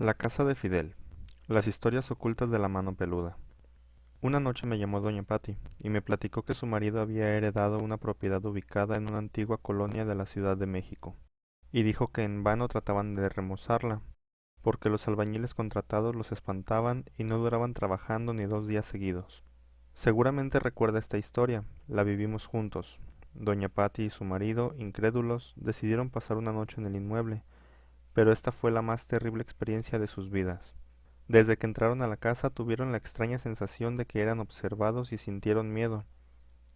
La casa de Fidel. Las historias ocultas de la mano peluda. Una noche me llamó doña Patti y me platicó que su marido había heredado una propiedad ubicada en una antigua colonia de la Ciudad de México, y dijo que en vano trataban de remozarla, porque los albañiles contratados los espantaban y no duraban trabajando ni 2 días seguidos. Seguramente recuerda esta historia, la vivimos juntos. Doña Patti y su marido, incrédulos, decidieron pasar una noche en el inmueble, pero esta fue la más terrible experiencia de sus vidas. Desde que entraron a la casa tuvieron la extraña sensación de que eran observados y sintieron miedo,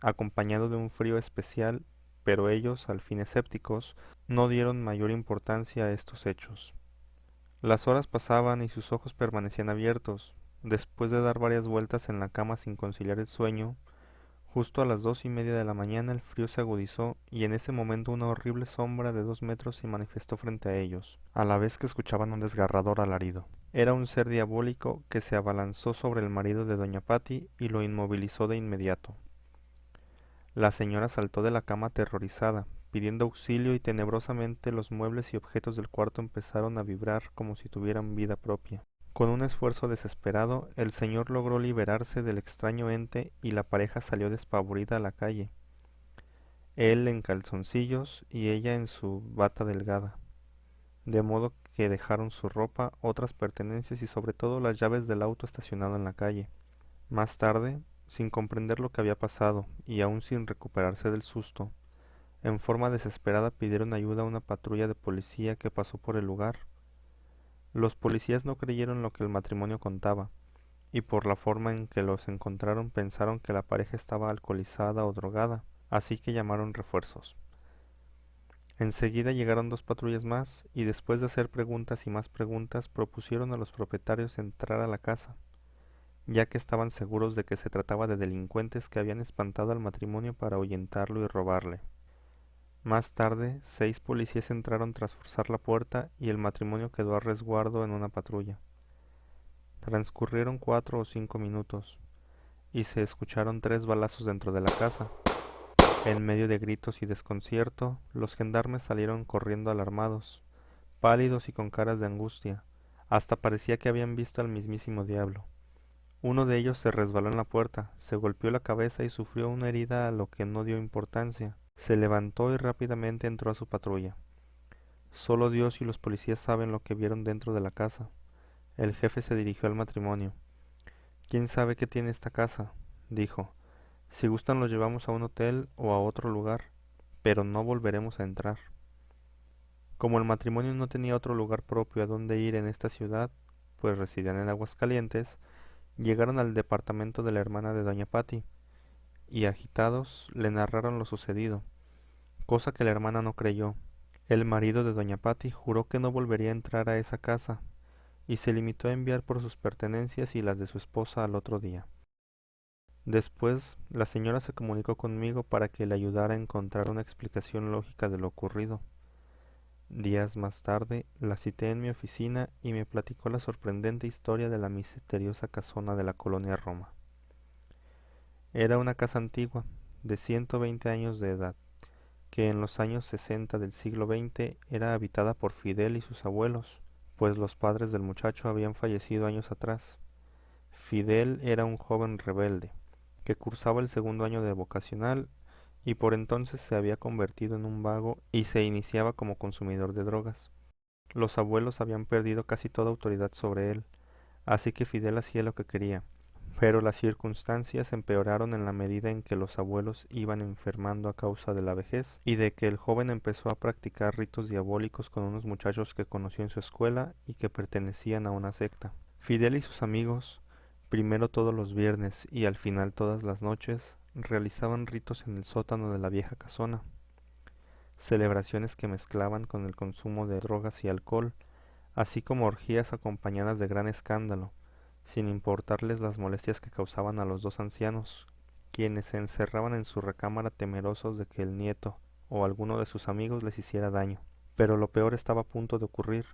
acompañado de un frío especial, pero ellos, al fin escépticos, no dieron mayor importancia a estos hechos. Las horas pasaban y sus ojos permanecían abiertos. Después de dar varias vueltas en la cama sin conciliar el sueño, justo a las 2:30 de la mañana el frío se agudizó y en ese momento una horrible sombra de 2 metros se manifestó frente a ellos, a la vez que escuchaban un desgarrador alarido. Era un ser diabólico que se abalanzó sobre el marido de doña Patti y lo inmovilizó de inmediato. La señora saltó de la cama aterrorizada, pidiendo auxilio y tenebrosamente los muebles y objetos del cuarto empezaron a vibrar como si tuvieran vida propia. Con un esfuerzo desesperado, el señor logró liberarse del extraño ente y la pareja salió despavorida a la calle, él en calzoncillos y ella en su bata delgada, de modo que dejaron su ropa, otras pertenencias y sobre todo las llaves del auto estacionado en la calle. Más tarde, sin comprender lo que había pasado y aún sin recuperarse del susto, en forma desesperada pidieron ayuda a una patrulla de policía que pasó por el lugar. Los policías no creyeron lo que el matrimonio contaba, y por la forma en que los encontraron pensaron que la pareja estaba alcoholizada o drogada, así que llamaron refuerzos. Enseguida llegaron 2 patrullas más y después de hacer preguntas y más preguntas propusieron a los propietarios entrar a la casa, ya que estaban seguros de que se trataba de delincuentes que habían espantado al matrimonio para ahuyentarlo y robarle. Más tarde, 6 policías entraron tras forzar la puerta y el matrimonio quedó a resguardo en una patrulla. Transcurrieron 4 o 5 minutos y se escucharon 3 balazos dentro de la casa. En medio de gritos y desconcierto, los gendarmes salieron corriendo alarmados, pálidos y con caras de angustia. Hasta parecía que habían visto al mismísimo diablo. Uno de ellos se resbaló en la puerta, se golpeó la cabeza y sufrió una herida a lo que no dio importancia. Se levantó y rápidamente entró a su patrulla. Solo Dios y los policías saben lo que vieron dentro de la casa. El jefe se dirigió al matrimonio. ¿Quién sabe qué tiene esta casa?, dijo. Si gustan lo llevamos a un hotel o a otro lugar, pero no volveremos a entrar. Como el matrimonio no tenía otro lugar propio a donde ir en esta ciudad, pues residían en Aguascalientes, llegaron al departamento de la hermana de doña Patti, y agitados le narraron lo sucedido, cosa que la hermana no creyó. El marido de doña Patti juró que no volvería a entrar a esa casa, y se limitó a enviar por sus pertenencias y las de su esposa al otro día. Después, la señora se comunicó conmigo para que le ayudara a encontrar una explicación lógica de lo ocurrido. Días más tarde, la cité en mi oficina y me platicó la sorprendente historia de la misteriosa casona de la colonia Roma. Era una casa antigua, de 120 años de edad, que en los años 60 del siglo XX era habitada por Fidel y sus abuelos, pues los padres del muchacho habían fallecido años atrás. Fidel era un joven rebelde, que cursaba el segundo año de vocacional y por entonces se había convertido en un vago y se iniciaba como consumidor de drogas. Los abuelos habían perdido casi toda autoridad sobre él, así que Fidel hacía lo que quería, pero las circunstancias empeoraron en la medida en que los abuelos iban enfermando a causa de la vejez y de que el joven empezó a practicar ritos diabólicos con unos muchachos que conoció en su escuela y que pertenecían a una secta. Fidel y sus amigos, primero todos los viernes y al final todas las noches, realizaban ritos en el sótano de la vieja casona, celebraciones que mezclaban con el consumo de drogas y alcohol, así como orgías acompañadas de gran escándalo, sin importarles las molestias que causaban a los dos ancianos, quienes se encerraban en su recámara temerosos de que el nieto o alguno de sus amigos les hiciera daño. Pero lo peor estaba a punto de ocurrir.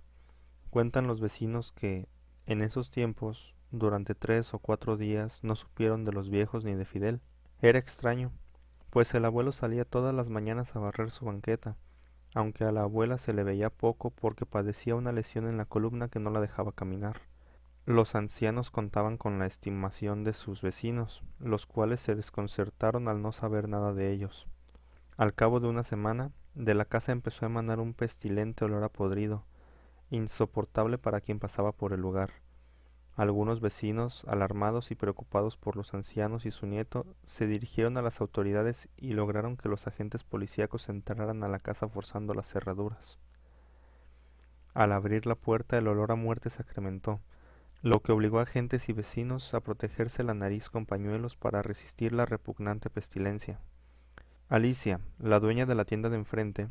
Cuentan los vecinos que, en esos tiempos, durante 3 o 4 días no supieron de los viejos ni de Fidel. Era extraño, pues el abuelo salía todas las mañanas a barrer su banqueta, aunque a la abuela se le veía poco porque padecía una lesión en la columna que no la dejaba caminar. Los ancianos contaban con la estimación de sus vecinos, los cuales se desconcertaron al no saber nada de ellos. Al cabo de una semana, de la casa empezó a emanar un pestilente olor a podrido, insoportable para quien pasaba por el lugar. Algunos vecinos, alarmados y preocupados por los ancianos y su nieto, se dirigieron a las autoridades y lograron que los agentes policíacos entraran a la casa forzando las cerraduras. Al abrir la puerta, el olor a muerte se incrementó, lo que obligó a agentes y vecinos a protegerse la nariz con pañuelos para resistir la repugnante pestilencia. Alicia, la dueña de la tienda de enfrente,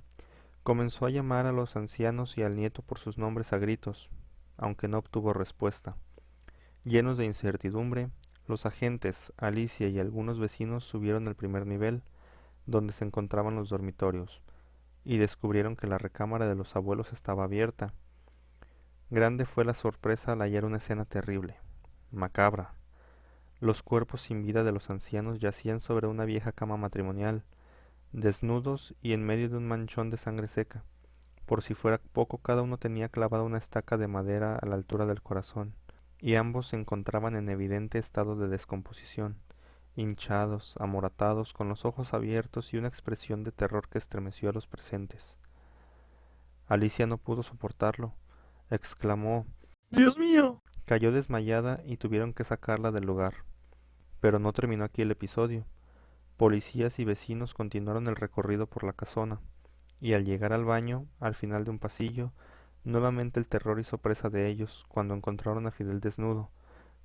comenzó a llamar a los ancianos y al nieto por sus nombres a gritos, aunque no obtuvo respuesta. Llenos de incertidumbre, los agentes, Alicia y algunos vecinos subieron al primer nivel, donde se encontraban los dormitorios, y descubrieron que la recámara de los abuelos estaba abierta. Grande fue la sorpresa al hallar una escena terrible, macabra. Los cuerpos sin vida de los ancianos yacían sobre una vieja cama matrimonial, desnudos y en medio de un manchón de sangre seca. Por si fuera poco, cada uno tenía clavada una estaca de madera a la altura del corazón, y ambos se encontraban en evidente estado de descomposición, hinchados, amoratados, con los ojos abiertos y una expresión de terror que estremeció a los presentes. Alicia no pudo soportarlo. Exclamó: ¡Dios mío! Cayó desmayada y tuvieron que sacarla del lugar. Pero no terminó aquí el episodio. Policías y vecinos continuaron el recorrido por la casona, y al llegar al baño, al final de un pasillo, nuevamente el terror hizo presa de ellos cuando encontraron a Fidel desnudo,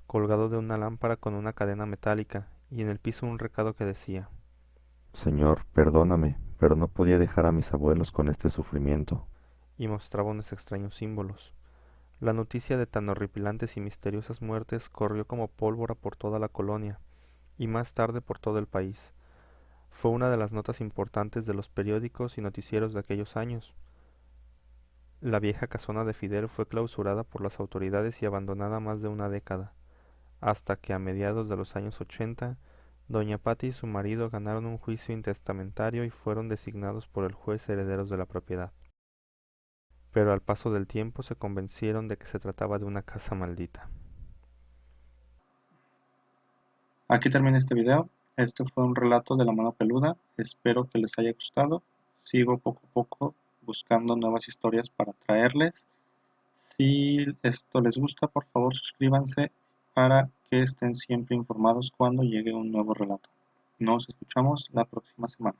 colgado de una lámpara con una cadena metálica, y en el piso un recado que decía: Señor, perdóname, pero no podía dejar a mis abuelos con este sufrimiento. y mostraba unos extraños símbolos. La noticia de tan horripilantes y misteriosas muertes corrió como pólvora por toda la colonia, y más tarde por todo el país. Fue una de las notas importantes de los periódicos y noticieros de aquellos años. La vieja casona de Fidel fue clausurada por las autoridades y abandonada más de una década, hasta que a mediados de los años 80, doña Patti y su marido ganaron un juicio intestamentario y fueron designados por el juez herederos de la propiedad. Pero al paso del tiempo se convencieron de que se trataba de una casa maldita. Aquí termina este video. Este fue un relato de la mano peluda. Espero que les haya gustado. Sigo poco a poco buscando nuevas historias para traerles. Si esto les gusta, por favor suscríbanse para que estén siempre informados cuando llegue un nuevo relato. Nos escuchamos la próxima semana.